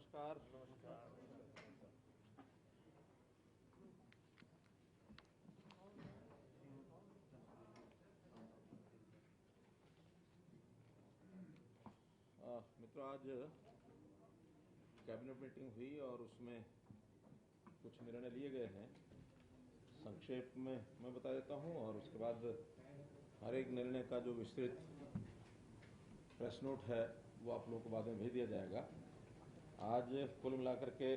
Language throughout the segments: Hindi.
नमस्कार। मित्रों, आज कैबिनेट मीटिंग हुई और उसमें कुछ निर्णय लिए गए हैं। संक्षेप में मैं बता देता हूं और उसके बाद हर एक निर्णय का जो विस्तृत प्रेस नोट है वो आप लोगों को बाद में भेज दिया जाएगा। आज कुल मिलाकर के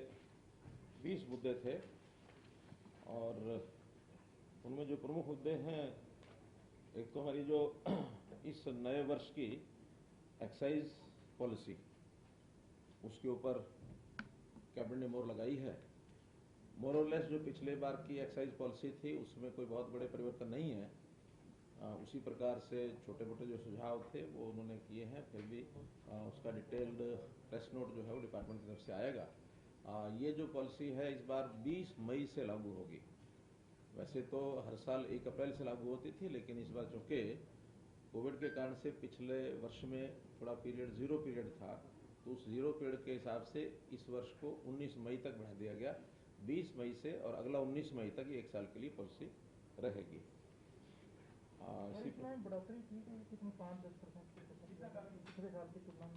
20 मुद्दे थे और उनमें जो प्रमुख मुद्दे हैं, एक तो हमारी जो इस नए वर्ष की एक्साइज पॉलिसी, उसके ऊपर कैबिनेट ने मोहर लगाई है। मोर और लेस जो पिछले बार की एक्साइज पॉलिसी थी उसमें कोई बहुत बड़े परिवर्तन नहीं है। उसी प्रकार से छोटे मोटे जो सुझाव थे वो उन्होंने किए हैं। फिर भी उसका डिटेल्ड प्रेस नोट जो है वो डिपार्टमेंट की तरफ से आएगा। ये जो पॉलिसी है इस बार 20 मई से लागू होगी। वैसे तो हर साल 1 अप्रैल से लागू होती थी, लेकिन इस बार चूंकि कोविड के कारण से पिछले वर्ष में थोड़ा पीरियड जीरो पीरियड था, तो उस जीरो पीरियड के हिसाब से इस वर्ष को 19 मई तक बढ़ा दिया गया। 20 मई से और अगला 19 मई तक ये 1 साल के लिए पॉलिसी रहेगी।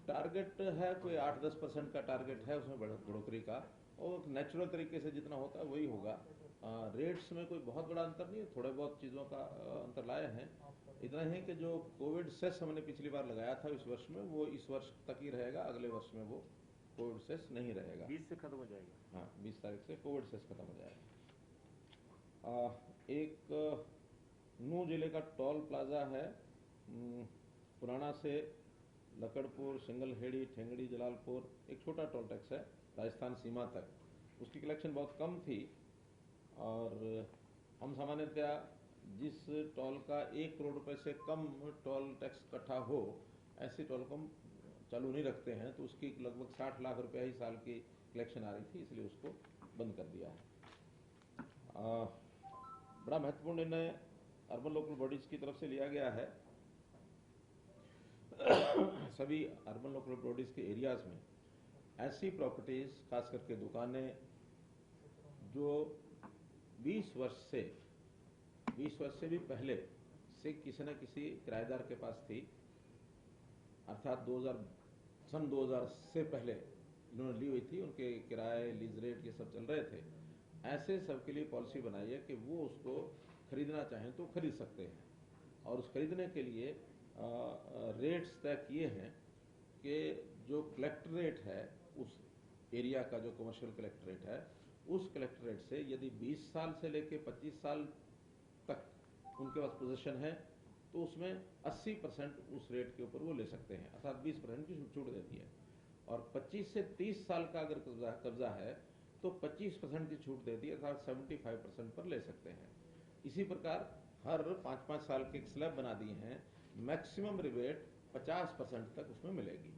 टारगेट है कोई 8-10% का टारगेट है उसमें बढ़ोतरी का, और नेचुरल तरीके से जितना होता है वही होगा। रेट्स में कोई बहुत बड़ा अंतर नहीं है, थोड़े बहुत चीज़ों का अंतर लाए हैं। इतना है कि जो कोविड सेस हमने पिछली बार लगाया था इस वर्ष में, वो इस वर्ष तक ही रहेगा। अगले वर्ष में वो कोविड सेस नहीं रहेगा। 20 से खत्म हो जाएगा। हाँ, 20 तारीख से कोविड सेस खत्म हो जाएगा। एक नूह जिले का टोल प्लाजा है, पुराना से लकड़पुर, सिंगलहेड़ी, ठेंगड़ी, जलालपुर, एक छोटा टोल टैक्स है राजस्थान सीमा तक। उसकी कलेक्शन बहुत कम थी और हम सामान्यतया जिस टोल का 1 करोड़ रुपए से कम टोल टैक्स इकट्ठा हो, ऐसे टोल को हम चालू नहीं रखते हैं। तो उसकी लगभग 60 लाख रुपया ही साल की कलेक्शन आ रही थी, इसलिए उसको बंद कर दिया है। बड़ा महत्वपूर्ण निर्णय अर्बन लोकल बॉडीज की तरफ से लिया गया है। सभी अर्बन लोकल बॉडीज के एरियाज में ऐसी प्रॉपर्टीज, खास करके दुकानें जो 20 वर्ष से भी पहले से किसी न किसी किराएदार के पास थी, अर्थात सन 2000 से पहले इन्होंने ली हुई थी, उनके किराए, लीज रेट ये सब चल रहे थे, ऐसे सबके लिए पॉलिसी बनाई है कि वो उसको खरीदना चाहें तो खरीद सकते हैं। और उस खरीदने के लिए रेट्स तय किए हैं कि जो कलेक्टर रेट है उस एरिया का, जो कमर्शियल कलेक्टर रेट है, उस कलेक्टर रेट से यदि 20 साल से लेकर 25 साल तक उनके पास पोजीशन है तो उसमें 80% उस रेट के ऊपर वो ले सकते हैं, अर्थात 20% की छूट देती है। और 25 से 30 साल का अगर कब्जा है तो 25% की छूट देती है, अर्थात 75% पर ले सकते हैं। इसी प्रकार हर 5-5 साल के एक स्लैब बना दिए हैं। मैक्सिमम रिबेट 50% तक उसमें मिलेगी,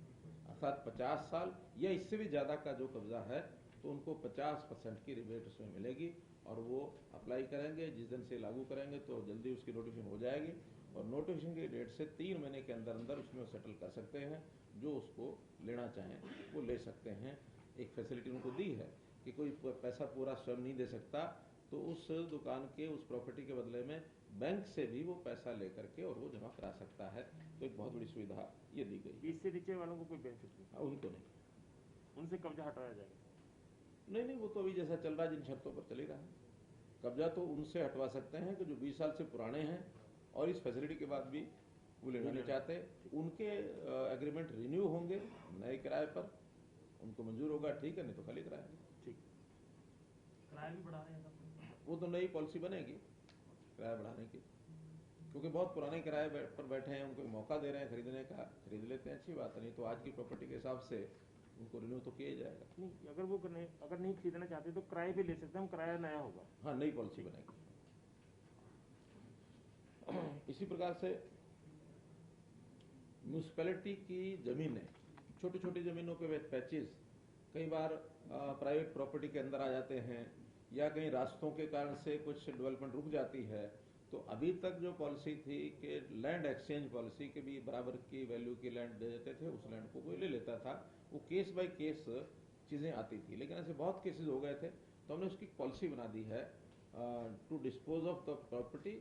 अर्थात 50 साल या इससे भी ज्यादा का जो कब्जा है तो उनको 50% की रिबेट उसमें मिलेगी और वो अप्लाई करेंगे। जिस दिन से लागू करेंगे तो जल्दी उसकी नोटिफिकेशन हो जाएगी और नोटिफिकेशन की डेट से 3 महीने के अंदर अंदर उसमें सेटल कर सकते हैं। जो उसको लेना चाहें वो ले सकते हैं। एक फैसिलिटी उनको दी है कि कोई पैसा पूरा स्वयं नहीं दे सकता, तो उस दुकान के, उस प्रॉपर्टी के बदले में बैंक से भी वो पैसा लेकर के और वो जमा करा सकता है। तो एक बहुत बड़ी सुविधा ये दी गई। 20 से नीचे वालों को कोई बेनिफिट नहीं? उनको नहीं, उनसे कब्जा हटाया जाएगा? नहीं, वो तो अभी जैसा चल रहा है, जिन शर्तों पर चल रहा है। कब्जा तो उनसे हटवा सकते हैं कि जो 20 साल से पुराने हैं और इस फैसिलिटी के बाद भी वो लेना नहीं चाहते। उनके एग्रीमेंट रिन्यू होंगे नए किराए पर, उनको मंजूर होगा, ठीक है, नहीं तो खाली किराया। ठीक। किराया भी बढ़ा रहे हैं? वो तो नई पॉलिसी बनेगी किराया बढ़ाने की, क्योंकि बहुत पुराने किराए पर बैठे हैं, उनको मौका दे रहे हैं खरीदने का, खरीद लेते हैं, अच्छी बात है। नहीं तो आज की प्रॉपर्टी के हिसाब से उनको रिन्यू तो किया जाएगा। नहीं, अगर नहीं खरीदना चाहते तो किराए भी ले सकते हैं, किराया नया होगा। हाँ, नई पॉलिसी बनेगी। इसी प्रकार से म्यूनिसिपैलिटी की जमीनें, छोटी छोटी जमीनों के पैचेस कई बार प्राइवेट प्रॉपर्टी के अंदर आ जाते हैं या कहीं रास्तों के कारण से कुछ डेवलपमेंट रुक जाती है। तो अभी तक जो पॉलिसी थी कि लैंड एक्सचेंज पॉलिसी के भी बराबर की वैल्यू की लैंड दे देते थे, उस लैंड को कोई ले लेता था। वो केस बाय केस चीज़ें आती थी, लेकिन ऐसे बहुत केसेस हो गए थे, तो हमने उसकी पॉलिसी बना दी है to dispose of the property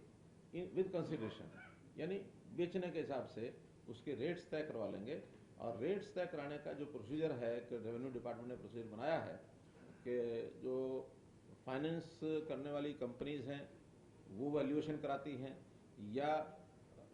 with consideration, यानी बेचने के हिसाब से उसके रेट्स तय करवा लेंगे। और रेट्स तय कराने का जो प्रोसीजर है कि रेवेन्यू डिपार्टमेंट ने प्रोसीजर बनाया है कि जो फाइनेंस करने वाली कंपनीज हैं वो वैल्यूएशन कराती हैं, या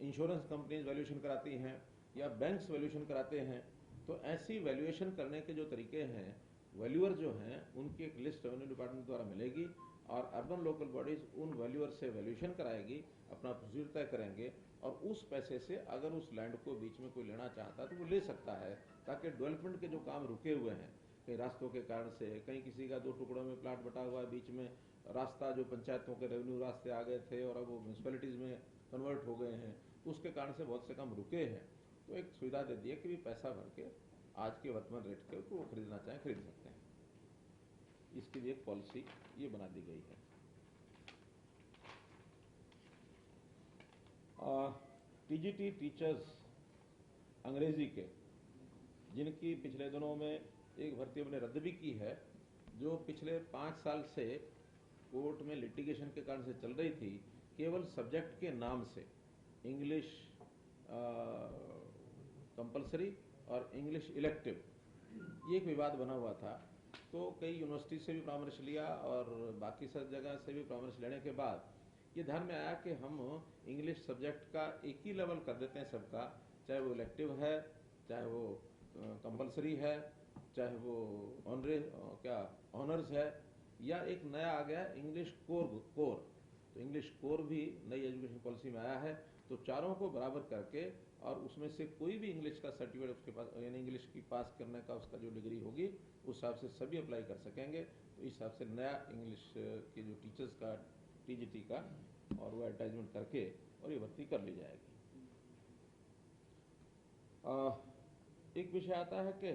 इंश्योरेंस कंपनीज वैल्यूएशन कराती हैं, या बैंक्स वैल्यूएशन कराते हैं। तो ऐसी वैल्यूएशन करने के जो तरीके हैं, वैल्यूअर जो हैं उनकी एक लिस्ट रेवेन्यू डिपार्टमेंट द्वारा मिलेगी और अर्बन लोकल बॉडीज उन वैल्यूअर से वैल्यूएशन कराएगी, अपना प्रोसीजर तय करेंगे और उस पैसे से अगर उस लैंड को बीच में कोई लेना चाहता है तो वो ले सकता है, ताकि डेवलपमेंट के जो काम रुके हुए हैं कहीं रास्तों के कारण से, कहीं किसी का 2 टुकड़ों में प्लाट बटा हुआ है, बीच में रास्ता जो पंचायतों के रेवेन्यू रास्ते आ गए थे और अब वो म्यूनसिपैलिटीज में कन्वर्ट हो गए हैं, उसके कारण से बहुत से काम रुके हैं। तो एक सुविधा दे दी है कि भी पैसा भर के आज के वर्तमान रेट के वो खरीदना चाहें खरीद सकते हैं। इसके लिए एक पॉलिसी ये बना दी गई है। टीजीटी टीचर्स अंग्रेजी के, जिनकी पिछले दिनों में एक भर्ती हमने रद्द भी की है, जो पिछले 5 साल से कोर्ट में लिटिगेशन के कारण से चल रही थी, केवल सब्जेक्ट के नाम से इंग्लिश कंपलसरी और इंग्लिश इलेक्टिव, ये एक विवाद बना हुआ था। तो कई यूनिवर्सिटी से भी परामर्श लिया और बाकी सब जगह से भी परामर्श लेने के बाद ये ध्यान में आया कि हम इंग्लिश सब्जेक्ट का एक ही लेवल कर देते हैं सबका, चाहे वो इलेक्टिव है, चाहे वो कंपलसरी है, चाहे वो ऑनर्स है, या एक नया आ गया इंग्लिश कोर। तो इंग्लिश कोर भी नई एजुकेशन पॉलिसी में आया है। तो चारों को बराबर करके और उसमें से कोई भी इंग्लिश का सर्टिफिकेट उसके पास, यानी इंग्लिश की पास करने का उसका जो डिग्री होगी उस हिसाब से सभी अप्लाई कर सकेंगे। तो इस हिसाब से नया इंग्लिश के जो टीचर्स का टीजीटी का और वो एडवर्टाइजमेंट करके और ये भर्ती कर ली जाएगी। एक विषय आता है कि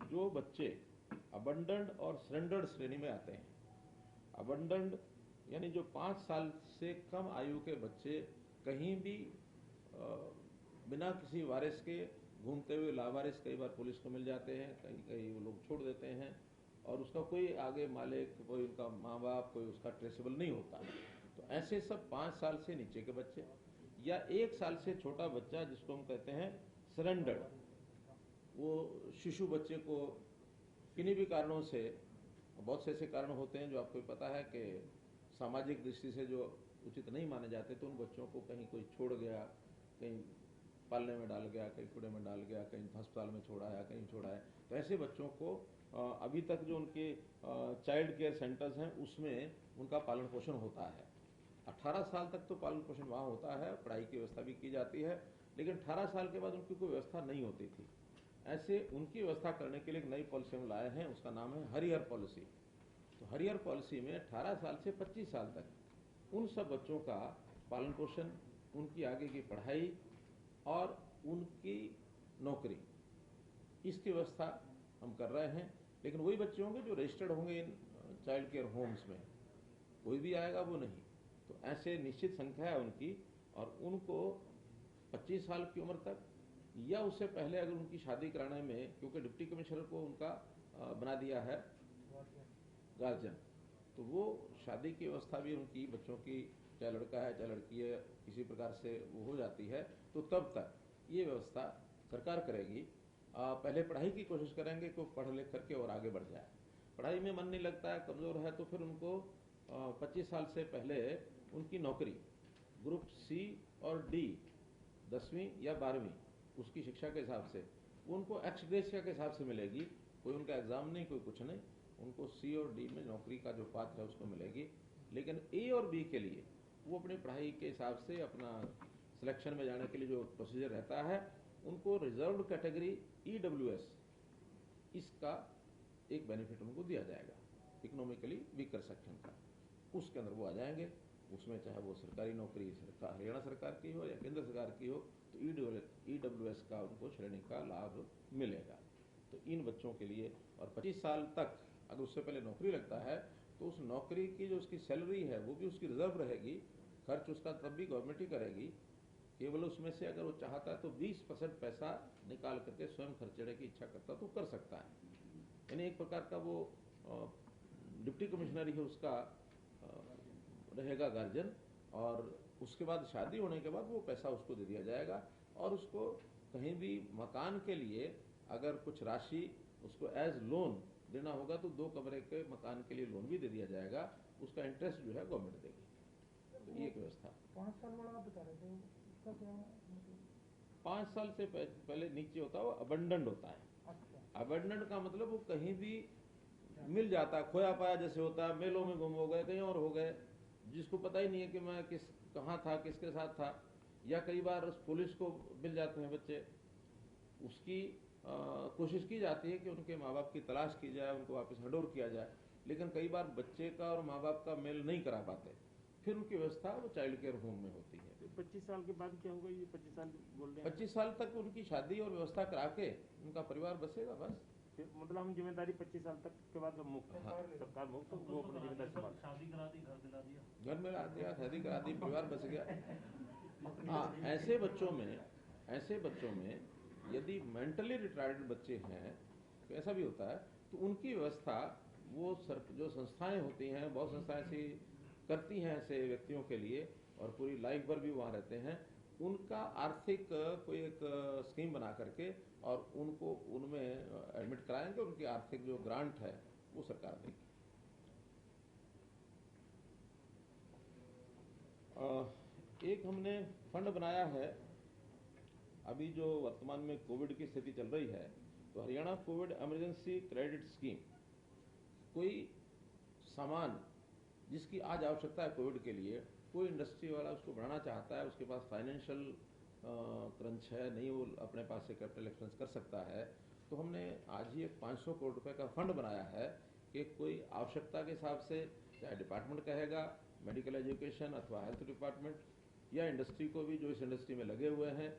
जो बच्चे अबंडन्ड और सरेंडर्ड श्रेणी में आते हैं, अबंडन्ड यानी जो 5 साल से कम आयु के बच्चे कहीं भी बिना किसी वारिस के घूमते हुए लावारिस कई बार पुलिस को मिल जाते हैं, कहीं कहीं वो लोग छोड़ देते हैं और उसका कोई आगे मालिक, कोई उनका माँ बाप, कोई उसका ट्रेसेबल नहीं होता। तो ऐसे सब 5 साल से नीचे के बच्चे या 1 साल से छोटा बच्चा, जिसको हम कहते हैं सरेंडर्ड, वो शिशु बच्चे को किन्हीं भी कारणों से, बहुत से ऐसे कारण होते हैं जो आपको पता है कि सामाजिक दृष्टि से जो उचित नहीं माने जाते, तो उन बच्चों को कहीं कोई छोड़ गया, कहीं पालने में डाल गया, कहीं कूड़े में डाल गया, कहीं अस्पताल में छोड़ा है, कहीं छोड़ा है। तो ऐसे बच्चों को अभी तक जो उनके चाइल्ड केयर सेंटर्स हैं उसमें उनका पालन पोषण होता है। 18 साल तक तो पालन पोषण वहाँ होता है, पढ़ाई की व्यवस्था भी की जाती है, लेकिन 18 साल के बाद उनकी कोई व्यवस्था नहीं होती थी। ऐसे उनकी व्यवस्था करने के लिए एक नई पॉलिसी हम लाए हैं, उसका नाम है हरिहर पॉलिसी। तो हरिहर पॉलिसी में 18 साल से 25 साल तक उन सब बच्चों का पालन पोषण, उनकी आगे की पढ़ाई और उनकी नौकरी, इसकी व्यवस्था हम कर रहे हैं। लेकिन वही बच्चे होंगे जो रजिस्टर्ड होंगे इन चाइल्ड केयर होम्स में, कोई भी आएगा वो नहीं। तो ऐसे निश्चित संख्या है उनकी, और उनको 25 साल की उम्र तक या उससे पहले अगर उनकी शादी कराने में, क्योंकि डिप्टी कमिश्नर को उनका बना दिया है गार्जियन, तो वो शादी की व्यवस्था भी उनकी बच्चों की, चाहे लड़का है चाहे लड़की है, किसी प्रकार से वो हो जाती है। तो तब तक ये व्यवस्था सरकार करेगी। पहले पढ़ाई की कोशिश करेंगे कि पढ़ लिख करके और आगे बढ़ जाए। पढ़ाई में मन नहीं लगता है, कमज़ोर है, तो फिर उनको 25 साल से पहले उनकी नौकरी ग्रुप सी और डी, 10वीं या 12वीं उसकी शिक्षा के हिसाब से उनको एक्स ग्रेशिया के हिसाब से मिलेगी। कोई उनका एग्जाम नहीं, कोई कुछ नहीं, उनको सी और डी में नौकरी का जो पात्र है उसको मिलेगी। लेकिन ए और बी के लिए वो अपनी पढ़ाई के हिसाब से अपना सिलेक्शन में जाने के लिए जो प्रोसीजर रहता है, उनको रिजर्व्ड कैटेगरी EWS, इसका एक बेनिफिट उनको दिया जाएगा, इकोनॉमिकली वीकर सेक्शन का। उसके अंदर वो आ जाएंगे। उसमें चाहे वो सरकारी नौकरी हरियाणा सरकार की हो या केंद्र सरकार की हो, तो EWS का उनको श्रेणी का लाभ मिलेगा। तो इन बच्चों के लिए, और 25 साल तक अगर उससे पहले नौकरी लगता है तो उस नौकरी की जो उसकी सैलरी है वो भी उसकी रिजर्व रहेगी, खर्च उसका तब भी गवर्नमेंट ही करेगी। केवल उसमें से अगर वो चाहता है तो 20% पैसा निकाल करके स्वयं खर्चने की इच्छा करता तो कर सकता है। यानी एक प्रकार का वो डिप्टी कमिश्नर ही उसका रहेगा गार्जियन, और उसके बाद शादी होने के बाद वो पैसा उसको दे दिया जाएगा। और उसको कहीं भी मकान के लिए अगर कुछ राशि उसको एज लोन देना होगा तो 2 कमरे के मकान के लिए लोन भी दे दिया जाएगा, उसका इंटरेस्ट जो है गवर्नमेंट देगी। तो ये एक व्यवस्था। 5 साल वाला आप बता रहे थे, उसका क्या मतलब? 5 साल से पहले नीचे होता है वो अबंडेंट होता है। अच्छा, अबंडेंट का मतलब वो कहीं भी मिल जाता है, खोया पाया जैसे होता है, मेलों में गुम हो गए, कहीं और हो गए, जिसको पता ही नहीं है कि मैं कहाँ था, किसके साथ था। या कई बार पुलिस को मिल जाते हैं बच्चे, उसकी कोशिश की जाती है कि उनके माँ बाप की तलाश की जाए, उनको वापस हैंडओवर किया जाए, लेकिन कई बार बच्चे का और माँ बाप का मेल नहीं करा पाते, फिर उनकी व्यवस्था वो चाइल्ड केयर होम में होती है। 25 साल के बाद क्या होगा? ये 25 साल बोल रहे हैं। 25 साल तक उनकी शादी और व्यवस्था करा के उनका परिवार बसेगा बस। फिर मतलब हम जिम्मेदारी 25 साल तक के बाद हम मुक्त हैं, सरकार मुक्त, तो वो अपनी जिम्मेदारी संभाल। शादी करा दी, घर दिला दिया, घर में ला दिया, शादी करा दी, परिवार बस गया। हाँ, ऐसे बच्चों में यदि मेंटली रिटायर्ड बच्चे हैं तो ऐसा भी होता है, तो उनकी व्यवस्था वो जो संस्थाएं होती हैं, बहुत संस्थाएं ऐसी करती हैं ऐसे व्यक्तियों के लिए, और पूरी लाइफ भर भी वहाँ रहते हैं, उनका आर्थिक कोई एक स्कीम बना करके और उनको उनमें एडमिट कराएंगे, उनकी आर्थिक जो ग्रांट है वो सरकार देगी। एक हमने फंड बनाया है, अभी जो वर्तमान में कोविड की स्थिति चल रही है, तो Haryana Covid emergency credit scheme, कोई सामान जिसकी आज आवश्यकता है कोविड के लिए, कोई इंडस्ट्री वाला उसको बढ़ाना चाहता है, उसके पास फाइनेंशियल क्रंच है, नहीं वो अपने पास से कैपिटल एक्सपेंस कर सकता है, तो हमने आज ही एक 500 करोड़ रुपए का फंड बनाया है कि कोई आवश्यकता के हिसाब से, चाहे डिपार्टमेंट कहेगा, मेडिकल एजुकेशन अथवा हेल्थ डिपार्टमेंट, या इंडस्ट्री को भी जो इस इंडस्ट्री में लगे हुए हैं,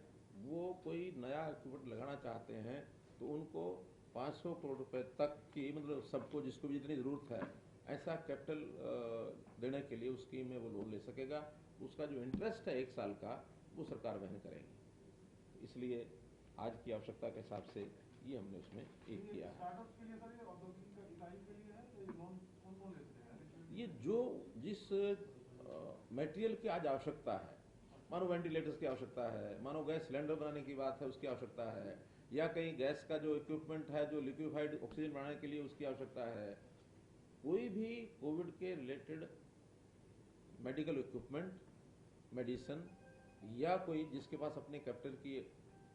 वो कोई नया इक्विपमेंट लगाना चाहते हैं, तो उनको 500 करोड़ रुपए तक की, मतलब सबको जिसको भी जितनी ज़रूरत है, ऐसा कैपिटल देने के लिए उस स्कीम में वो लोन ले सकेगा। उसका जो इंटरेस्ट है 1 साल का, वो सरकार वहन करेगी। इसलिए आज की आवश्यकता के हिसाब से ये हमने उसमें एक किया है। ये जो जिस मटेरियल की आज आवश्यकता है, मानो वेंटिलेटर्स की आवश्यकता है, मानो गैस सिलेंडर बनाने की बात है उसकी आवश्यकता है, या कहीं गैस का जो इक्विपमेंट है जो लिक्विफाइड ऑक्सीजन बनाने के लिए उसकी आवश्यकता है, कोई भी कोविड के रिलेटेड मेडिकल इक्विपमेंट, मेडिसिन, या कोई जिसके पास अपने कैपिटल की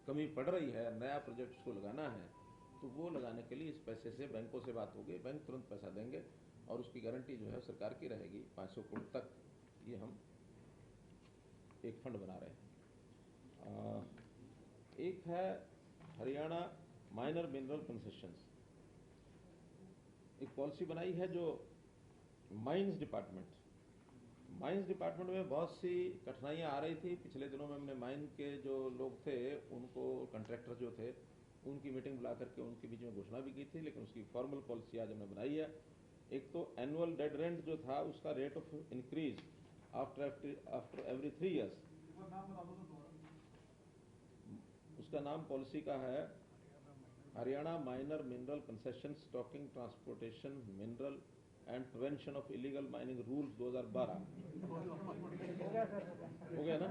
कमी पड़ रही है, नया प्रोजेक्ट उसको लगाना है, तो वो लगाने के लिए इस पैसे से बैंकों से बात होगी, बैंक तुरंत पैसा देंगे और उसकी गारंटी जो है सरकार की रहेगी। 500 करोड़ तक ये हम एक फंड बना रहे हैं। एक है हरियाणा माइनर मिनरल कंसेशंस, एक पॉलिसी बनाई है जो माइंस डिपार्टमेंट में बहुत सी कठिनाइयां आ रही थी। पिछले दिनों में हमने माइन के जो लोग थे, उनको कॉन्ट्रैक्टर जो थे, उनकी मीटिंग बुला करके उनके बीच में घोषणा भी की थी, लेकिन उसकी फॉर्मल पॉलिसी आज हमने बनाई है। एक तो एनुअल डेड रेंट जो था उसका rate of increase after every 3 years, उसका नाम पॉलिसी का है Haryana minor mineral concession stocking transportation mineral and prevention of illegal mining rules 2012। हो गया ना?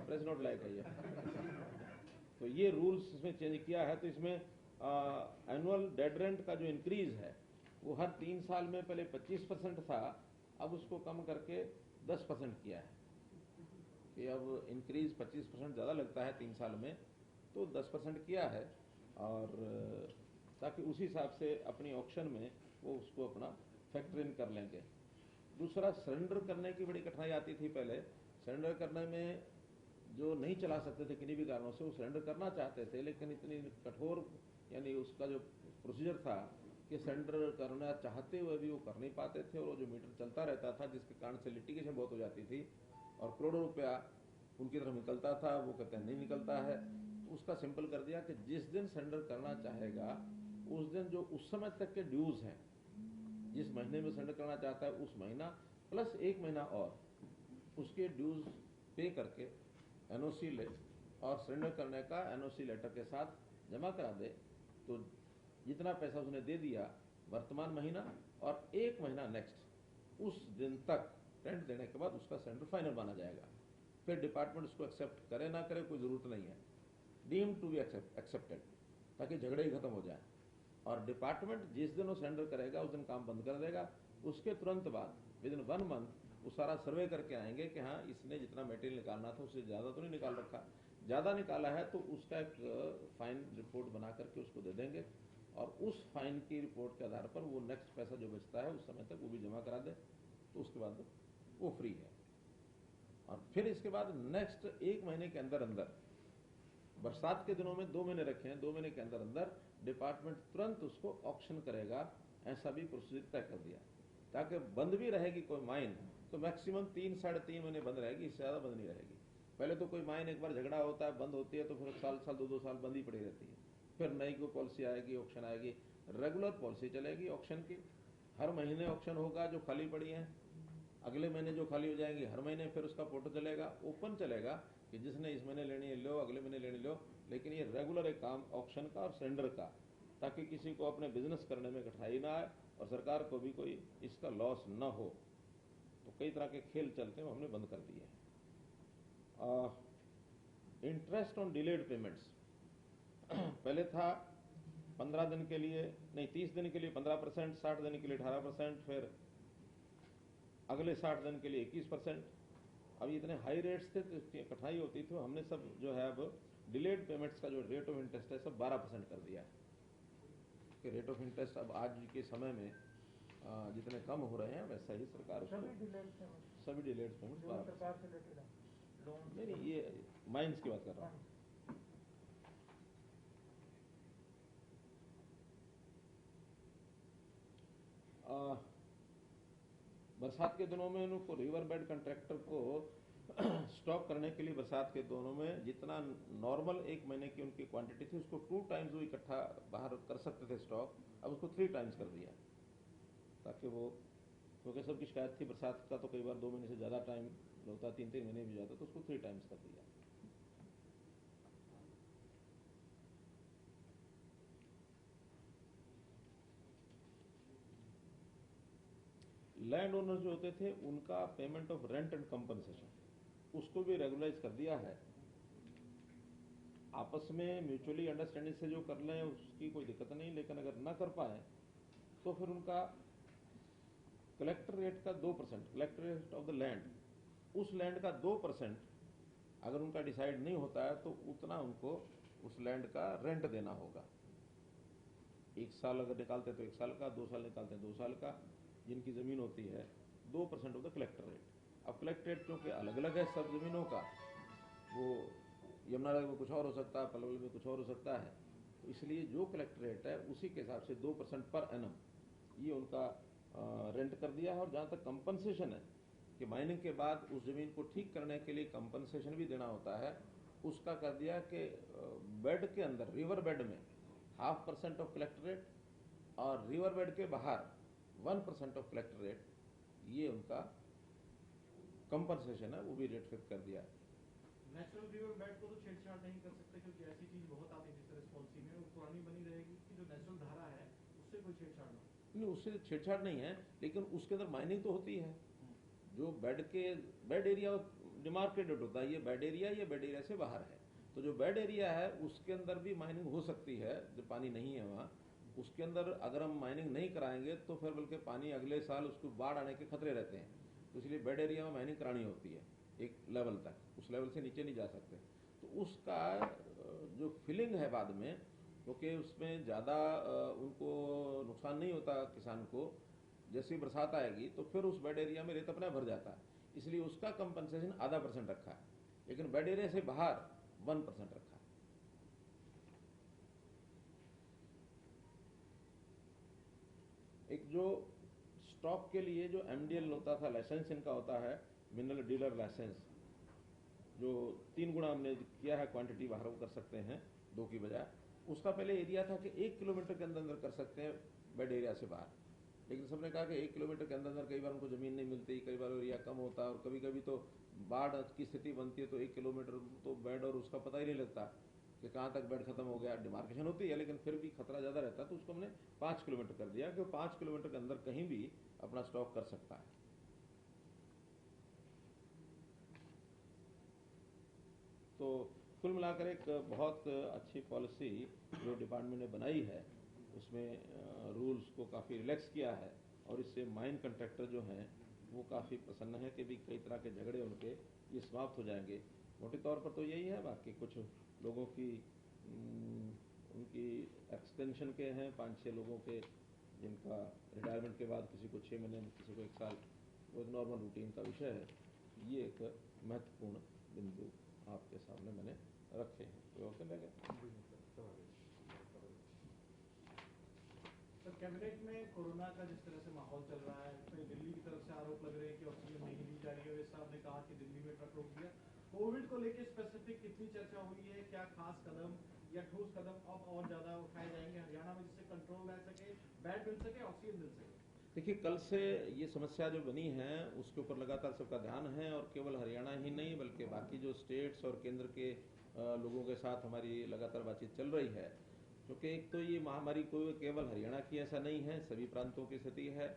प्रेस नोट लायक है ये। तो ये रूल्स इसमें चेंज किया है। तो इसमें एनुअल डेड रेंट का जो इंक्रीज है वो हर 3 साल में पहले 25% था, अब उसको कम करके 10% किया है कि अब इंक्रीज 25% ज़्यादा लगता है 3 साल में, तो 10% किया है, और ताकि उसी हिसाब से अपनी ऑक्शन में वो उसको अपना फैक्टर इन कर लेंगे। दूसरा, सरेंडर करने की बड़ी कठिनाई आती थी पहले। सरेंडर करने में जो नहीं चला सकते थे किन्हीं भी कारणों से, वो सरेंडर करना चाहते थे, लेकिन इतनी कठोर यानी उसका जो प्रोसीजर था कि सरेंडर करना चाहते हुए भी वो कर नहीं पाते थे, और वो जो मीटर चलता रहता था जिसके कारण से लिटिगेशन बहुत हो जाती थी और करोड़ों रुपया उनकी तरफ निकलता था, वो कहते हैं नहीं निकलता है। उसका सिंपल कर दिया कि जिस दिन सरेंडर करना चाहेगा उस दिन जो उस समय तक के ड्यूज हैं, जिस महीने में सरेंडर करना चाहता है उस महीना प्लस 1 महीना और उसके ड्यूज पे करके एनओसी ले और सरेंडर करने का एनओसी लेटर के साथ जमा करा दे तो जितना पैसा उसने दे दिया वर्तमान महीना और 1 महीना नेक्स्ट, उस दिन तक रेंट देने के बाद उसका सरेंडर फाइनल माना जाएगा। फिर डिपार्टमेंट उसको एक्सेप्ट करे ना करे कोई जरूरत नहीं है, डीम टू बी एक्सेप्टेड, ताकि झगड़े ही खत्म हो जाए। और डिपार्टमेंट जिस दिन वो सरेंडर करेगा उस दिन काम बंद कर देगा। उसके तुरंत बाद विद इन 1 मंथ वो सारा सर्वे करके आएंगे कि हाँ इसने जितना मटेरियल निकालना था उससे ज़्यादा तो नहीं निकाल रखा, ज़्यादा निकाला है तो उसका एक फाइन रिपोर्ट बना करके उसको दे देंगे और उस फाइन की रिपोर्ट के आधार पर वो नेक्स्ट पैसा जो बचता है उस समय तक वो भी जमा करा दे, तो उसके बाद वो फ्री है। और फिर इसके बाद नेक्स्ट 1 महीने के अंदर अंदर, बरसात के दिनों में 2 महीने रखे हैं, 2 महीने के अंदर अंदर डिपार्टमेंट तुरंत उसको ऑक्शन करेगा, ऐसा भी प्रोसीजर तय कर दिया। ताकि बंद भी रहेगी कोई माइन तो मैक्सिमम 3 साढ़े 3 महीने बंद रहेगी, इससे ज़्यादा बंद नहीं रहेगी। पहले तो कोई माइन एक बार झगड़ा होता है बंद होती है तो फिर साल 2 साल बंद ही पड़ी रहती है। फिर नई कोई पॉलिसी आएगी, ऑक्शन आएगी, रेगुलर पॉलिसी चलेगी ऑक्शन की। हर महीने ऑक्शन होगा, जो खाली पड़ी हैं अगले महीने जो खाली हो जाएंगी हर महीने फिर उसका फोटो चलेगा, ओपन चलेगा कि जिसने इस महीने लेनी है लो, अगले महीने लेनी लो। लेकिन ये रेगुलर एक काम ऑक्शन का और सरेंडर का, ताकि किसी को अपने बिजनेस करने में कठिनाई ना आए और सरकार को भी कोई इसका लॉस न हो। तो कई तरह के खेल चलते हैं, हमने बंद कर दिए हैं। इंटरेस्ट ऑन डिलेड पेमेंट्स पहले था 15 दिन के लिए नहीं 30 दिन के लिए 15%, 60 दिन के लिए 18%, फिर अगले 60 दिन के लिए 21%। अब इतने हाई रेट्स थे तो इसकी कठिनाई होती थी, हमने सब जो है अब डिलेड पेमेंट्स का जो रेट ऑफ इंटरेस्ट है सब 12% कर दिया है। कि रेट ऑफ इंटरेस्ट अब आज के समय में जितने कम हो रहे हैं वैसा ही सरकार सभी डिलेड पेमेंट, सभी डिलेड पेमेंट्स जो सरकार से रिलेटेड है, लोन नहीं नहीं ये माइंस की बात कर रहा हूँ। बरसात के दिनों में उनको रिवर बेड कंट्रैक्टर को स्टॉक करने के लिए बरसात के दिनों में जितना नॉर्मल 1 महीने की उनकी क्वांटिटी थी उसको 2 टाइम्स वो इकट्ठा बाहर कर सकते थे स्टॉक, अब उसको 3 टाइम्स कर दिया। ताकि वो, क्योंकि सबकी शिकायत थी बरसात का तो कई बार 2 महीने से ज़्यादा टाइम होता, 3-3 महीने भी जाता, तो उसको 3 टाइम्स कर दिया। लैंड ओनर जो होते थे उनका payment of rent and compensation उसको भी रेगुलराइज कर दिया है। आपस में म्यूचुअली अंडरस्टैंडिंग से जो कर लें उसकी कोई दिक्कत नहीं, लेकिन अगर ना कर पाए तो फिर उनका कलेक्टर रेट का 2%, collector rate of the land, उस लैंड का 2% अगर उनका डिसाइड नहीं होता है तो उतना उनको उस लैंड का रेंट देना होगा। 1 साल अगर निकालते तो 1 साल का, 2 साल निकालते हैं 2 साल का, जिनकी जमीन होती है 2% ऑफ द कलेक्टर रेट। अब कलेक्टर रेट क्योंकि अलग अलग है सब जमीनों का, वो यमुनानगर में कुछ और हो सकता है, पलवल में कुछ और हो सकता है, तो इसलिए जो कलेक्टर रेट है उसी के हिसाब से 2% पर एनम ये उनका रेंट कर दिया है। और जहाँ तक कंपनसेशन है कि माइनिंग के बाद उस जमीन को ठीक करने के लिए कंपनसेशन भी देना होता है, उसका कर दिया कि बेड के अंदर रिवर बेड में 0.5% ऑफ कलेक्टर रेट और रिवर बेड के बाहर 1% ऑफ कलेक्टर रेट, ये उनका कंपनसेशन है, वो भी रेट फिक्स कर दिया है। नेचुरल रिवर बेड को तो छेड़छाड़ नहीं कर सकते क्योंकि ऐसी चीज बहुत आती है जिस तरह पॉलिसी में वो पुरानी बनी रहेगी कि जो नेचुरल धारा है उससे कोई छेड़छाड़ ना। नहीं उससे छेड़छाड़ नहीं है, लेकिन उसके अंदर माइनिंग तो होती है। जो बेड एरिया डिमार्केटेड होता है, ये बेड एरिया से बाहर है, तो जो बेड एरिया है उसके अंदर भी माइनिंग हो सकती है जब पानी नहीं है वहाँ। उसके अंदर अगर हम माइनिंग नहीं कराएंगे तो फिर बल्कि पानी अगले साल उसको बाढ़ आने के खतरे रहते हैं, तो इसलिए बेड एरिया में माइनिंग करानी होती है एक लेवल तक, उस लेवल से नीचे नहीं जा सकते। तो उसका जो फिलिंग है बाद में, क्योंकि उसमें ज़्यादा उनको नुकसान नहीं होता किसान को, जैसे ही बरसात आएगी तो फिर उस बेड एरिया में रेत अपना भर जाता है, इसलिए उसका कंपनसेशन 0.5% रखा है, लेकिन बेड एरिया से बाहर 1% रखा है। एक जो स्टॉक के लिए जो MDL होता था, लाइसेंस इनका होता है मिनरल डीलर लाइसेंस, जो 3 गुना हमने किया है क्वांटिटी बाहर वो कर सकते हैं 2 की बजाय। उसका पहले एरिया था कि 1 किलोमीटर के अंदर अंदर कर सकते हैं बेड एरिया से बाहर, लेकिन सबने कहा कि 1 किलोमीटर के अंदर कई बार उनको ज़मीन नहीं मिलती, कई बार एरिया कम होता है, और कभी कभी तो बाढ़ की स्थिति बनती है तो 1 किलोमीटर तो बेड और उसका पता ही नहीं लगता कि कहाँ तक बेड खत्म हो गया। डिमार्केशन होती है लेकिन फिर भी खतरा ज़्यादा रहता है, तो उसको हमने 5 किलोमीटर कर दिया कि 5 किलोमीटर के अंदर कहीं भी अपना स्टॉक कर सकता है। तो कुल मिलाकर एक बहुत अच्छी पॉलिसी जो डिपार्टमेंट ने बनाई है, उसमें रूल्स को काफ़ी रिलैक्स किया है, और इससे माइन कंट्रैक्टर जो हैं वो काफ़ी प्रसन्न है कि भी कई तरह के झगड़े उनके ये समाप्त हो जाएंगे। मोटे तौर पर तो यही है, बाकी कुछ लोगों की उनकी एक्सटेंशन के हैं, 5-6 लोगों के जिनका रिटायरमेंट के बाद किसी को 6 महीने, किसी को 1 साल, वो एक नॉर्मल रूटीन का विषय है। ये एक महत्वपूर्ण बिंदु आपके सामने मैंने रखे हैं। कोई और कहना क्या? सर, कैबिनेट में कोरोना का जिस तरह से माहौल चल रहा है, तो दिल्ली की तरफ से आरोप लग रहे हैं कि ऑक्सीजन नहीं दी जा रही है। वैसे साहब ने कहा कि दिल्ली में ट्रक रोक दिया। कोविड को लेकर स्पेसिफिक कितनी चर्चा हुई है? क्या खास कदम या ठोस कदम अब और ज्यादा उठाए जाएंगे हरियाणा में, जिससे कंट्रोल रह सके, बेड मिल सके, ऑक्सीजन मिल सके? देखिए, कल से ये समस्या जो बनी है उसके ऊपर लगातार सबका ध्यान है, और केवल हरियाणा ही नहीं बल्कि बाकी जो स्टेट्स और केंद्र के लोगों के साथ हमारी लगातार बातचीत चल रही है। क्योंकि एक तो ये महामारी कोई केवल हरियाणा की ऐसा नहीं है, सभी प्रांतों की स्थिति है।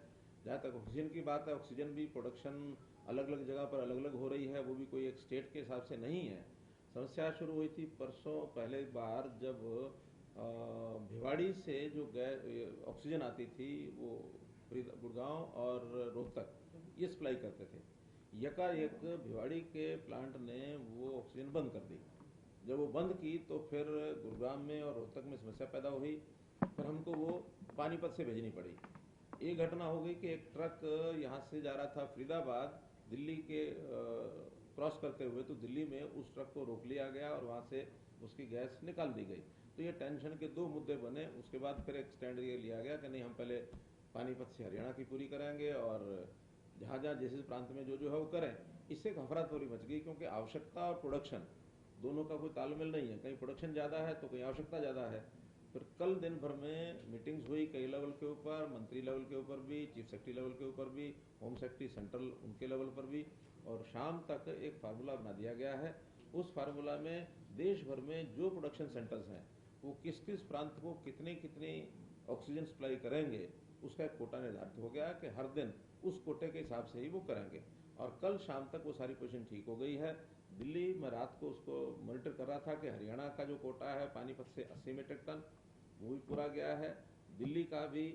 जहाँ तक ऑक्सीजन की बात है, ऑक्सीजन भी प्रोडक्शन अलग अलग जगह पर अलग अलग हो रही है, वो भी कोई एक स्टेट के हिसाब से नहीं है। समस्या शुरू हुई थी परसों पहले बार, जब भिवाड़ी से जो गैस ऑक्सीजन आती थी वो गुड़गांव और रोहतक ये सप्लाई करते थे। यकायक भिवाड़ी के प्लांट ने वो ऑक्सीजन बंद कर दी। जब वो बंद की तो फिर गुरुग्राम में और रोहतक में समस्या पैदा हुई, फिर हमको वो पानीपत से भेजनी पड़ी। एक घटना हो गई कि एक ट्रक यहाँ से जा रहा था फरीदाबाद, दिल्ली के क्रॉस करते हुए, तो दिल्ली में उस ट्रक को रोक लिया गया और वहाँ से उसकी गैस निकाल दी गई। तो ये टेंशन के 2 मुद्दे बने। उसके बाद फिर एक स्टैंड ये लिया गया कि नहीं, हम पहले पानीपत से हरियाणा की पूरी कराएंगे और जहाँ जहाँ जिस प्रांत में जो है वो करें। इससे एक अफरा तफरी मच गई, क्योंकि आवश्यकता और प्रोडक्शन दोनों का कोई तालमेल नहीं है। कहीं प्रोडक्शन ज़्यादा है तो कहीं आवश्यकता ज़्यादा है। फिर कल दिन भर में मीटिंग्स हुई कई लेवल के ऊपर, मंत्री लेवल के ऊपर भी, चीफ सेक्रेटरी लेवल के ऊपर भी, होम सेक्रेटरी सेंट्रल उनके लेवल पर भी, और शाम तक एक फार्मूला बना दिया गया है। उस फार्मूला में देश भर में जो प्रोडक्शन सेंटर्स हैं वो किस किस प्रांत को कितने कितने ऑक्सीजन सप्लाई करेंगे, उसका एक कोटा निर्धारित हो गया कि हर दिन उस कोटे के हिसाब से ही वो करेंगे। और कल शाम तक वो सारी पोजीशन ठीक हो गई है। दिल्ली में रात को उसको मॉनिटर कर रहा था कि हरियाणा का जो कोटा है पानीपत से 80 मीट्रिक टन वो भी पूरा गया है। दिल्ली का भी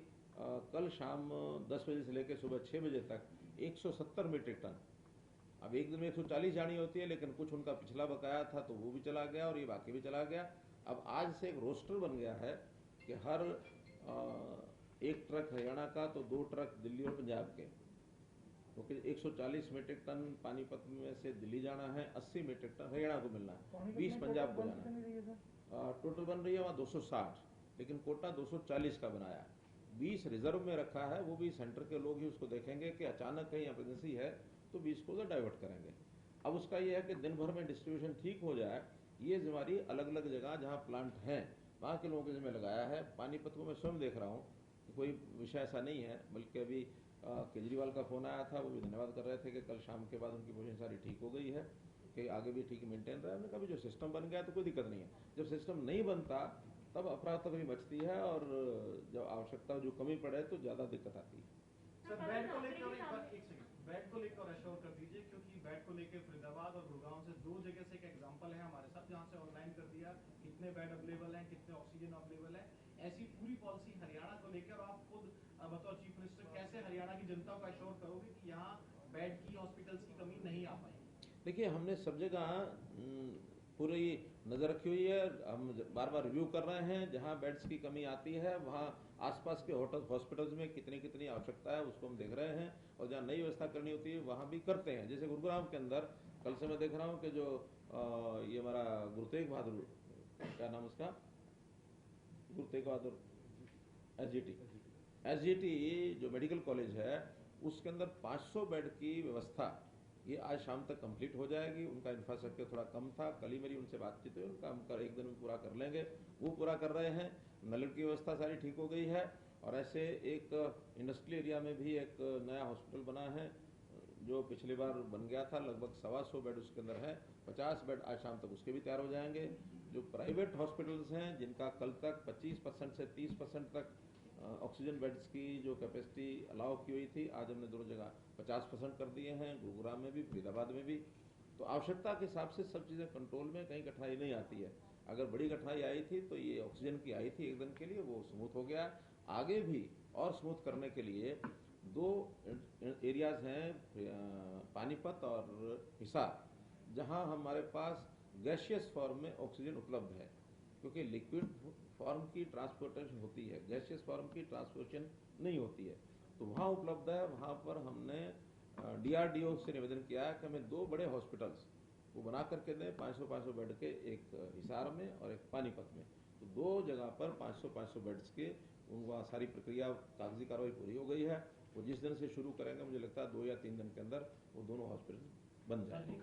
कल शाम 10 बजे से लेकर सुबह 6 बजे तक 170 मीट्रिक टन। अब एक दिन में 140 जानी होती है, लेकिन कुछ उनका पिछला बकाया था तो वो भी चला गया और ये बाकी भी चला गया। अब आज से एक रोस्टर बन गया है कि हर एक ट्रक हरियाणा का तो 2 ट्रक दिल्ली और पंजाब के, क्योंकि 140 मीट्रिक टन पानीपत में से दिल्ली जाना है, 80 मीट्रिक टन हरियाणा को मिलना है, 20 पंजाब को जाना है। टोटल बन रही है वहाँ 260, लेकिन कोटा 240 का बनाया। 20 रिजर्व में रखा है, वो भी सेंटर के लोग ही उसको देखेंगे कि अचानक कहीं इमरजेंसी है तो 20 को उधर डाइवर्ट करेंगे। अब उसका ये है कि दिन भर में डिस्ट्रीब्यूशन ठीक हो जाए। ये जिम्मेदारी अलग अलग जगह जहाँ प्लांट हैं वहाँ के लोगों के जिम्मे लगाया है। पानीपत को मैं स्वयं देख रहा हूँ, कोई विषय ऐसा नहीं है, बल्कि अभी केजरीवाल का फोन आया था, वो भी धन्यवाद कर रहे थे कि कल शाम के बाद उनकी पोजीशन सारी ठीक हो गई है, कि आगे भी ठीक मेंटेन रहा है। हमने कहा जो सिस्टम बन गया तो कोई दिक्कत नहीं है, जब सिस्टम नहीं बनता तब अफरा तफरी मचती है और जब आवश्यकता जो कमी पड़े तो ज़्यादा दिक्कत आती है। सर, बेड को लेकर बेड को लेकर एश्योर कर दीजिए, क्योंकि बेड को लेकर फरीदाबाद और गुड़गांव से 2 जगह से एक एग्जांपल है हमारे साथ, जहां से ऑनलाइन कर दिया कितने बेड अवेलेबल हैं, कितने ऑक्सीजन अवेलेबल है। ऐसी पूरी पॉलिसी हरियाणा को लेकर आप खुद बतौर चीफ मिनिस्टर कैसे हरियाणा की जनता को एश्योर करोगे कि यहाँ बेड की, हॉस्पिटल्स की कमी नहीं आ पाएगी? देखिए, हमने सब जगह पूरी नज़र रखी हुई है। हम बार बार रिव्यू कर रहे हैं, जहां बेड्स की कमी आती है वहां आसपास के हॉस्पिटल्स में कितनी कितनी आवश्यकता है उसको हम देख रहे हैं, और जहां नई व्यवस्था करनी होती है वहां भी करते हैं। जैसे गुरुग्राम के अंदर कल से मैं देख रहा हूं कि जो ये हमारा गुरु तेग बहादुर, क्या नाम उसका, गुरु तेग बहादुर SGT जो मेडिकल कॉलेज है उसके अंदर 500 बेड की व्यवस्था ये आज शाम तक कंप्लीट हो जाएगी। उनका इंफ्रास्ट्रक्चर थोड़ा कम था, कल ही मेरी उनसे बातचीत हुई, उनका हम एक दिन में पूरा कर लेंगे, वो पूरा कर रहे हैं। नल की व्यवस्था सारी ठीक हो गई है, और ऐसे एक इंडस्ट्रियल एरिया में भी एक नया हॉस्पिटल बना है जो पिछली बार बन गया था, लगभग 125 बेड उसके अंदर है, 50 बेड आज शाम तक उसके भी तैयार हो जाएंगे। जो प्राइवेट हॉस्पिटल्स हैं जिनका कल तक 25% से 30% तक ऑक्सीजन बेड्स की जो कैपेसिटी अलाउ की हुई थी, आज हमने दोनों जगह 50% कर दिए हैं, गुरुग्राम में भी, फरीदाबाद में भी। तो आवश्यकता के हिसाब से सब चीज़ें कंट्रोल में, कहीं कठिनाई नहीं आती है। अगर बड़ी कठिनाई आई थी तो ये ऑक्सीजन की आई थी एक दिन के लिए, वो स्मूथ हो गया। आगे भी और स्मूथ करने के लिए 2 एरियाज हैं, पानीपत और हिसार, जहां हमारे पास गैसियस फॉर्म में ऑक्सीजन उपलब्ध है, क्योंकि लिक्विड फॉर्म की ट्रांसपोर्टेशन होती है, गैसियस फॉर्म की ट्रांसपोर्टेशन नहीं होती है। तो वहाँ उपलब्ध है। वहाँ पर हमने DRDO से निवेदन किया है कि हमें 2 बड़े हॉस्पिटल्स वो बना करके दें, 500-500 बेड के, एक हिसार में और एक पानीपत में। तो 2 जगह पर 500-500 बेड्स के, उनका सारी प्रक्रिया, कागजी कार्रवाई पूरी हो गई है। वो जिस दिन से शुरू करेंगे, मुझे लगता है 2 या 3 दिन के अंदर वो दोनों हॉस्पिटल बन जाएंगे।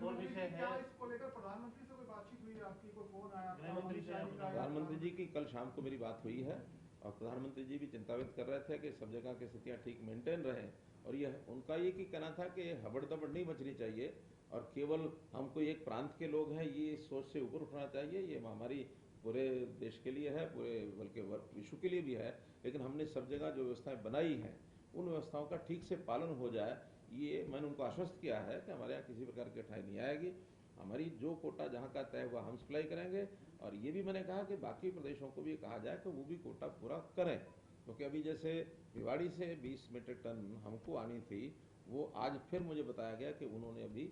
क्या इसको लेकर प्रधानमंत्री से कोई बातचीत हुई है आपकी, कोई फोन आया? प्रधानमंत्री जी की कल शाम को मेरी बात हुई है और प्रधानमंत्री जी भी चिंता व्यक्त कर रहे थे कि सब जगह की स्थितियां ठीक मेंटेन रहें, और यह उनका ये की कहना था कि हबड़-दबड़ नहीं मचनी चाहिए और केवल हम कोई एक प्रांत के लोग हैं, ये इस सोच से ऊपर उठना चाहिए। ये महामारी पूरे देश के लिए है, पूरे बल्कि विश्व के लिए भी है, लेकिन हमने सब जगह जो व्यवस्थाएं बनाई हैं उन व्यवस्थाओं का ठीक से पालन हो जाए, ये मैंने उनको आश्वस्त किया है कि हमारे यहाँ किसी प्रकार की कठिनाई नहीं आएगी। हमारी जो कोटा जहाँ का तय हुआ हम सप्लाई करेंगे, और ये भी मैंने कहा कि बाकी प्रदेशों को भी कहा जाए कि वो भी कोटा पूरा करें, क्योंकि अभी जैसे भिवाड़ी से 20 मीट्रिक टन हमको आनी थी, वो आज फिर मुझे बताया गया कि उन्होंने अभी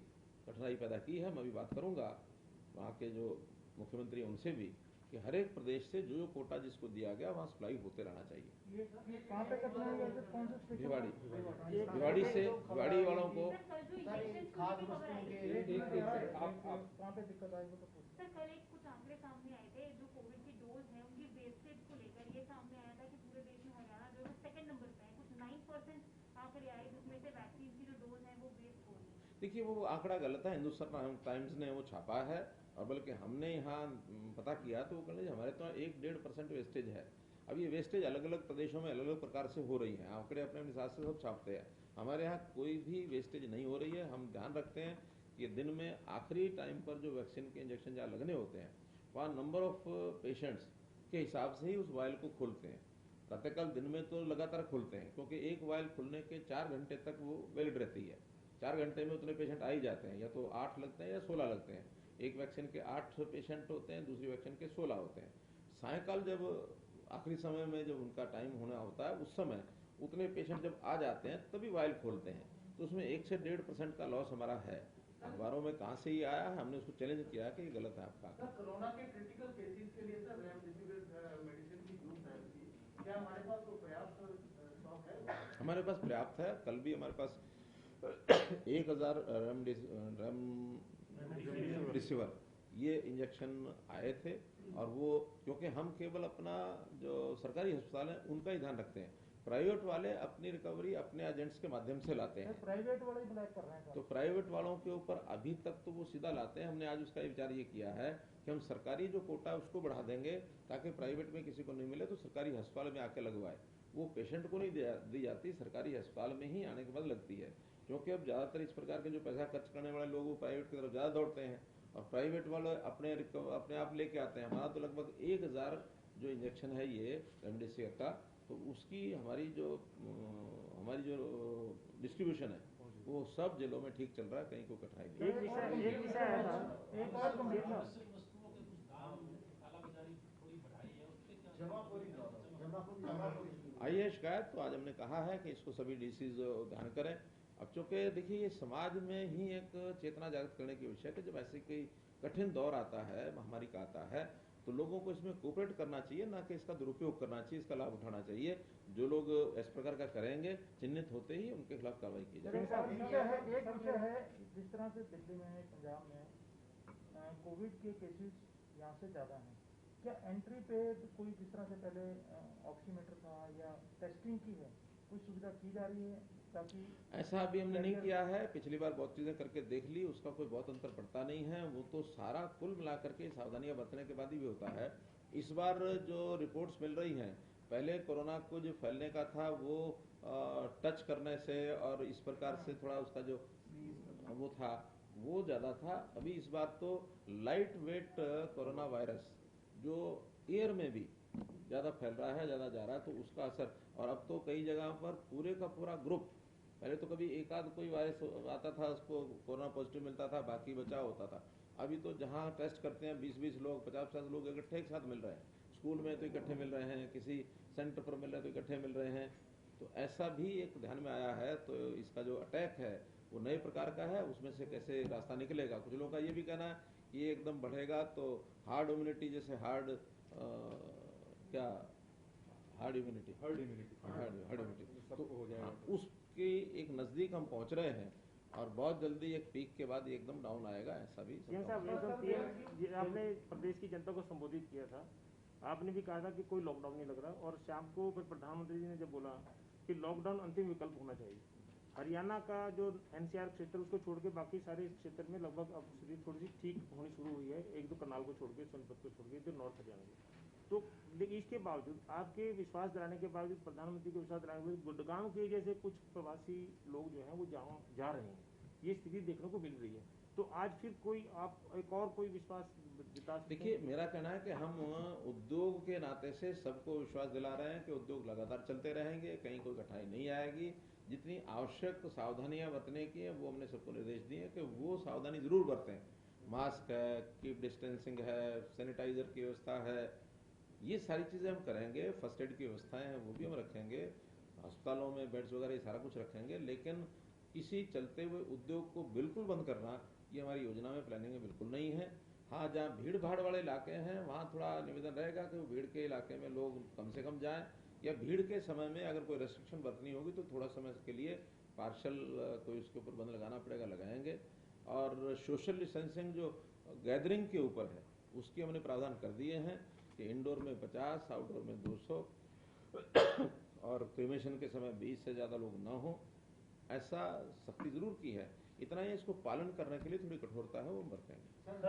कठिनाई पैदा की है। मैं अभी बात करूंगा वहाँ के जो मुख्यमंत्री उनसे भी कि हर एक प्रदेश से जो कोटा जिसको दिया गया वहाँ सप्लाई होते रहना चाहिए। ये कहाँ पे करना है, वैसे कौन सा स्टेशन? भिवाड़ी से, भिवाड़ी वालों को खाद वस्तुओं के आप कहाँ पे दिक्कत आई वो तो पूछो। सर, कल एक कुछ आंकड़े सामने आए थे, जो कोविड की डोज है उनकी वेस्टेज को लेकर ये सामने आया था कि पूरे देश में हरियाणा जो है सेकंड नंबर पे है, कुछ 9% आंकड़े आए जिसमें से वैक्सीन की जो डोज है वो वेस्ट हो रही है। देखिए, वो आंकड़ा गलत है, हिंदुस्तान टाइम्स ने वो छापा है, और बल्कि हमने यहाँ पता किया तो वो कह लीजिए हमारे तो 1-1.5% वेस्टेज है। अब ये वेस्टेज अलग अलग प्रदेशों में अलग अलग प्रकार से हो रही है, आंकड़े अपने हिसाब से सब छापते हैं। हमारे यहाँ कोई भी वेस्टेज नहीं हो रही है। हम ध्यान रखते हैं कि दिन में आखिरी टाइम पर जो वैक्सीन के इंजेक्शन जहाँ लगने होते हैं, वहाँ नंबर ऑफ पेशेंट्स के हिसाब से ही उस वायल को खोलते हैं। प्रातःकाल दिन में तो लगातार खोलते हैं, क्योंकि एक वायल खुलने के 4 घंटे तक वो वैलिड रहती है। 4 घंटे में उतने पेशेंट आ ही जाते हैं, या तो 8 लगते हैं या 16 लगते हैं। एक वैक्सीन के 8 पेशेंट होते हैं, दूसरी वैक्सीन के 16 होते हैं। सायंकाल जब आखिरी समय में जब उनका टाइम होना होता है, उस समय उतने पेशेंट जब आ जाते हैं तभी वायल खोलते हैं। तो उसमें 1 से 1.5% का लॉस हमारा है। अखबारों में कहाँ से ही आया है, हमने उसको चैलेंज किया कि ये गलत है आपका। कोरोना के क्रिटिकल केसेस के लिए सर रेमडेसिविर मेडिसिन की यूज है, क्या हमारे पास वो पर्याप्त स्टॉक है? हमारे पास पर्याप्त है। कल भी हमारे पास 1000 रेमडेसिविर ये इंजेक्शन आए थे, और वो क्योंकि हम केवल अपना जो सरकारी अस्पताल है उनका ही ध्यान रखते हैं, प्राइवेट वाले अपनी रिकवरी अपने एजेंट्स के माध्यम से लाते हैं। प्राइवेट वाले ही ब्लैक कर रहे हैं। तो प्राइवेट वालों के ऊपर अभी तक तो वो सीधा लाते हैं। हमने आज उसका विचार ये किया है कि हम सरकारी जो कोटा है उसको बढ़ा देंगे, ताकि प्राइवेट में किसी को नहीं मिले तो सरकारी अस्पताल में आके लगवाए। वो पेशेंट को नहीं दी जाती, सरकारी अस्पताल में ही आने के बाद लगती है, क्योंकि अब ज्यादातर इस प्रकार के जो पैसा खर्च करने वाले लोग वो प्राइवेट की तरफ ज्यादा दौड़ते हैं, और प्राइवेट वाले अपने आप लेके आते हैं। हमारा तो लगभग 1000 जो इंजेक्शन है ये रेमडेसिविर का, तो उसकी हमारी जो डिस्ट्रीब्यूशन है वो सब जिलों में ठीक चल रहा है, कहीं कोई कठिनाई नहीं। एक विषय है ना, एक और गंभीर था। आई है शिकायत, तो आज हमने कहा है कि इसको सभी डीसीज ध्यान करें। अब चूंकि देखिए ये समाज में ही एक चेतना जागृत करने की विषय है कि जब ऐसे कोई कठिन दौर आता है, महामारी का आता है, तो लोगों को इसमें कोऑपरेट करना चाहिए, ना कि इसका दुरुपयोग करना चाहिए, इसका लाभ उठाना चाहिए। जो लोग इस प्रकार का करेंगे, चिन्हित होते ही उनके खिलाफ कार्रवाई की जाएगी। एक विषय है, जिस तरह से दिल्ली में, पंजाब में कोविड के केसेस यहाँ से ज्यादा हैं, क्या एंट्री पे कोई जिस तरह से पहले ऑक्सीमीटर था या टेस्टिंग की है, कोई सुविधा की जा रही है ताकि? ऐसा अभी हमने नहीं किया है। पिछली बार बहुत चीजें करके देख ली, उसका कोई बहुत अंतर पड़ता नहीं है। वो तो सारा कुल मिला करके सावधानियां बरतने के बाद ही भी होता है। इस बार जो रिपोर्ट्स मिल रही हैं, पहले कोरोना को जो फैलने का था वो टच करने से और इस प्रकार से थोड़ा उसका जो वो था वो ज़्यादा था। अभी इस बार तो लाइट वेट कोरोना वायरस जो एयर में भी ज़्यादा फैल रहा है, ज़्यादा जा रहा है, तो उसका असर। और अब तो कई जगह पर पूरे का पूरा ग्रुप, पहले तो कभी एक आध कोई वायरस आता था उसको कोरोना पॉजिटिव मिलता था, बाकी बचाव होता था। अभी तो जहाँ टेस्ट करते हैं 20-20 लोग 50-50 लोग इकट्ठे एक साथ मिल रहे हैं, स्कूल में तो इकट्ठे मिल रहे हैं, किसी सेंटर पर मिल रहे हैं तो इकट्ठे मिल रहे हैं। तो ऐसा भी एक ध्यान में आया है। तो इसका जो अटैक है वो नए प्रकार का है, उसमें से कैसे रास्ता निकलेगा। कुछ लोगों का ये भी कहना है कि ये एकदम बढ़ेगा तो हार्ड इम्यूनिटी, जैसे हार्ड इम्यूनिटी तो हो जाएगा। उसके एक नजदीक हम पहुंच रहे हैं और बहुत जल्दी एक पीक के बाद ये एकदम डाउन आएगा, ऐसा भी सीएम साहब, आपने प्रदेश की जनता को संबोधित किया था, आपने भी कहा था कि कोई लॉकडाउन नहीं लग रहा, और शाम को फिर प्रधानमंत्री जी ने जब बोला कि लॉकडाउन अंतिम विकल्प होना चाहिए, हरियाणा का जो एनसीआर क्षेत्र उसको छोड़ के बाकी सारे क्षेत्र में लगभग अब स्थिति थोड़ी सी ठीक होनी शुरू हुई है, एक दो करनाल को छोड़ के, सोनीपत को छोड़ के, जो नॉर्थ हरियाणा के। तो लेकिन इसके बावजूद, आपके विश्वास दिलाने के बावजूद, प्रधानमंत्री के विश्वास दिलाने के बावजूद, गुड़गांव के जैसे कुछ प्रवासी लोग जो हैं वो जा रहे हैं, ये स्थिति देखने को मिल रही है। तो आज फिर कोई आप एक और कोई विश्वास जिता सकते हैं? देखिए, मेरा कहना है कि हम उद्योग के नाते से सबको विश्वास दिला रहे हैं कि उद्योग लगातार चलते रहेंगे, कहीं कोई कठिनाई नहीं आएगी। जितनी आवश्यक सावधानियां बरतने की है वो हमने सबको निर्देश दिए हैं कि वो सावधानी जरूर बरतें। मास्क है, कीप डिस्टेंसिंग है, सैनिटाइजर की व्यवस्था है, ये सारी चीजें हम करेंगे। फर्स्ट एड की व्यवस्थाएं हैं वो भी हम रखेंगे, अस्पतालों में बेड्स वगैरह ये सारा कुछ रखेंगे। लेकिन किसी चलते हुए उद्योग को बिल्कुल बंद करना ये हमारी योजना में, प्लानिंग में बिल्कुल नहीं है। हाँ, जहाँ भीड़ भाड़ वाले इलाके हैं वहाँ थोड़ा निवेदन रहेगा कि वो भीड़ के इलाके में लोग कम से कम जाएं, या भीड़ के समय में अगर कोई रेस्ट्रिक्शन बरतनी होगी तो थोड़ा समय के लिए पार्शल कोई उसके ऊपर बंद लगाना पड़ेगा, लगाएंगे। और सोशल डिस्टेंसिंग जो गैदरिंग के ऊपर है उसकी हमने प्रावधान कर दिए हैं कि इंडोर में 50, आउटडोर में 200 और क्रिमेशन के समय 20 से ज़्यादा लोग ना हो, ऐसा सख्ती जरूर की है। इतना ही इसको पालन करने के लिए थोड़ी कठोरता है वो बरतेंगे। कल से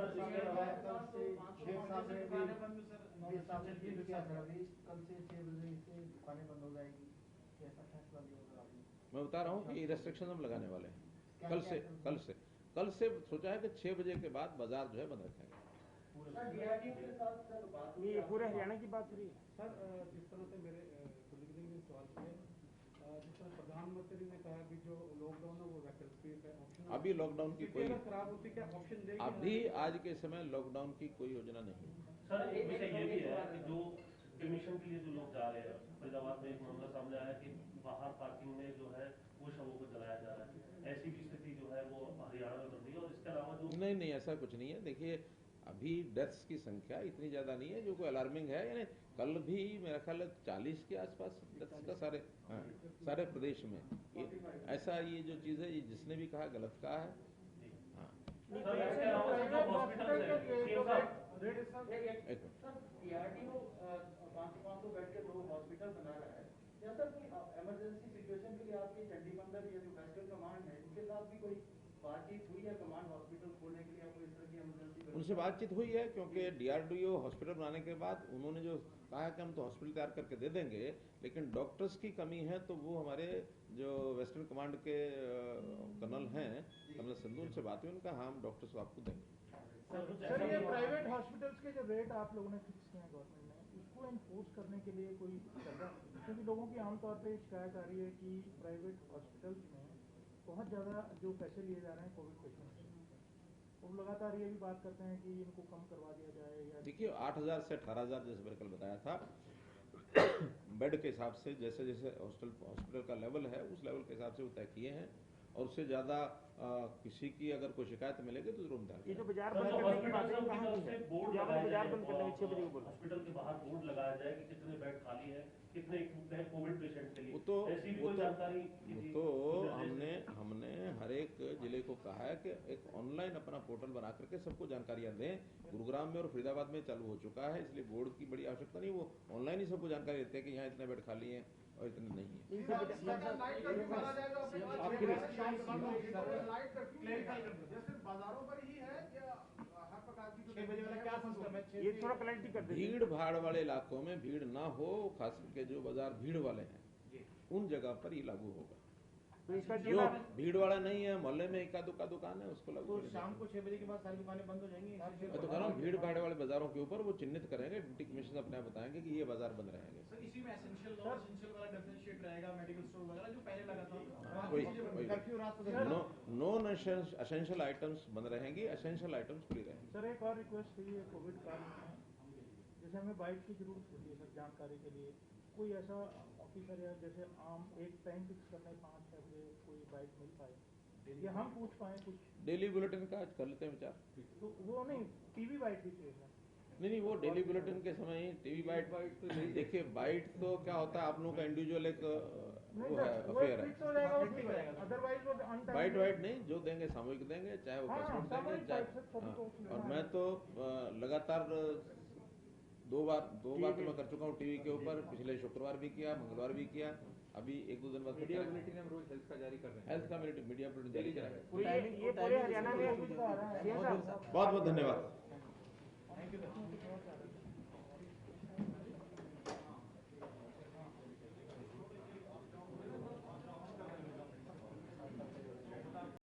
6 बजे से दुकानें बंद हो जाएगी, कैसा फैसला लिया आपने? मैं बता रहा हूँ कि रेस्ट्रिक्शन हम लगाने वाले हैं कल से सोचा है कि 6 बजे के बाद बाजार जो है बंद रखेंगे। ये पूरे हरियाणा की बात हो रही है सर। जिस तरह से मेरे कुलदीप ने सवाल किया, जिस तरह प्रधानमंत्री ने कहा कि जो लॉकडाउन है वो वैकल्पिक है, ऑप्शन अभी लॉकडाउन की कोई, खराब होती क्या ऑप्शन देगी? अभी आज के समय लॉकडाउन की कोई योजना नहीं है। सर, एक विषय ये भी है कि जो कमीशन के लिए जो लोग जा रहे हैं, फरीदाबाद में एक मामला सामने आया कि बाहर पार्किंग में जो है वो शवों को जलाया जा रहा है, ऐसी भी स्थिति जो है वो हरियाणा में बन रही है। और इसके अलावा जो नहीं, ऐसा कुछ नहीं है। देखिए, अभी डेथ्स की संख्या इतनी ज्यादा नहीं है जो कोई अलार्मिंग है। यानी कल भी मेरा ख्याल है 40 के आसपास डेथ्स का सारे प्रदेश में। ऐसा ये जो चीज है, ये जिसने भी कहा गलत कहा है। हाँ, DRDO 500 बेड के 2 हॉस्पिटल बना रहा है, क्या सर कोई इमरजेंसी सिचुएशन के लिए आपकी चंडीमंडल या जो वेस्टर्न कमांड है उनके साथ भी कोई बातचीत हुई है कमांड हॉस्पिटल खोलने के लिए, या कोई इस तरह की इमरजेंसी? उनसे बातचीत हुई है, क्योंकि DRDO हॉस्पिटल बनाने के बाद उन्होंने जो कहा है कि हम तो हॉस्पिटल तैयार करके दे देंगे, लेकिन डॉक्टर्स की कमी है, तो वो हमारे जो वेस्टर्न कमांड के कर्नल हैं, कर्नल संधू, उनसे बात हुई, उनका हाँ हम डॉक्टर्स आपको देंगे। सर, ये प्राइवेट हॉस्पिटल्स के जो रेट आप लोगों ने फिक्स किए हैं गवर्नमेंट ने, उसको इन्फोर्स करने के लिए कोई चल, क्योंकि लोगों की आमतौर पे शिकायत आ रही है कि प्राइवेट हॉस्पिटल्स में बहुत ज़्यादा जो पैसे लिए जा रहे हैं कोविड पेशेंट से, वो लगातार ये भी बात करते हैं कि इनको कम करवा दिया जाए। या देखिए, 8,000 से 18,000 जैसे मैंने कल बताया था बेड के हिसाब से, जैसे जैसे हॉस्पिटल का लेवल है उस लेवल के हिसाब से वो तय किए हैं। और उससे ज्यादा किसी की अगर कोई शिकायत मिलेगी तो जरूर ध्यान। ये जो बाजार बंद करने की बात है, कहाँ की है? बोर्ड बाजार बंद करने में 6 बजे को हॉस्पिटल के बाहर बोर्ड लगाया जाए कि कितने बेड खाली है, कितने इक्विप्ड है कोविड पेशेंट के लिए। ऐसी भी कोई जानकारी हमने हर एक जिले को कहा है कि एक ऑनलाइन अपना पोर्टल बना करके सबको जानकारियां दें। गुरुग्राम में और फरीदाबाद में चालू हो चुका है, इसलिए बोर्ड की बड़ी आवश्यकता नहीं, वो ऑनलाइन ही सबको जानकारी देते हैं कि यहाँ इतने बेड खाली हैं, और इतने नहीं है। बाजारों पर ही है या हर प्रकार की 6 बजे वाला क्या सिस्टम है? ये थोड़ा क्लैरिटी कर दीजिए। भीड़ भाड़ वाले इलाकों में भीड़ ना हो, खास करके जो बाजार भीड़ वाले हैं उन जगह पर ये लागू होगा। तो इसका जो भीड़ वाला नहीं है, मोहल्ले में इक्का दुक्का दुकान है, उसको लागू तो करेंगे। शाम को 6 बजे के बाद सारी दुकानें बंद हो जाएंगी। मैं तो कह रहा हूँ भीड़ भाड़ वाले बाजारों के ऊपर वो चिन्हित करेंगे, डिप्टी कमिश्नर अपने आप बताएंगे कि ये बाजार बंद रहेंगे। सर इसी में एसेंशियल नॉन एसेंशियल वाला डिफरेंशिएट रहेगा, मेडिकल स्टोर वगैरह जो पहले लगा था। वही कर्फ्यू रात को नॉन एसेंशियल आइटम्स बंद रहेंगी, एसेंशियल आइटम्स खुली रहेंगी। सर एक और रिक्वेस्ट थी, कोविड काल में जैसे हमें बाइट की जरूरत होती है सर जानकारी के लिए, कोई ऐसा ऑफिसर या जैसे आम एक टाइम फिक्स करने 5-6 बजे कोई बाइट मिल पाए या हम पूछ पाए कुछ? डेली बुलेटिन का आज कर लेते हैं विचार। तो वो नहीं, टीवी बाइट भी चाहिए सर। नहीं, वो डेली बुलेटिन के समय ही टीवी बाइट तो नहीं। देखिए बाइट तो क्या होता है, आप लोगों का इंडिविजुअल एक वो है, अफेयर है। फिक्स हो जाएगा वो ठीक है, अदरवाइज वो बाइट वाइट नहीं, जो देंगे सामूहिक देंगे, चाहे वो पर्सनल देंगे, चाहे। और मैं तो लगातार दो बार तो मैं कर चुका हूँ टीवी के ऊपर। पिछले शुक्रवार भी किया, मंगलवार भी किया, अभी 1-2 दिन बाद मीडिया बुलेटिन हम रोज हेल्थ का जारी कर रहे हैं। हेल्थ का मीडिया बुलेटिन जारी करा है। ये पूरे हरियाणा में बहुत बहुत धन्यवाद।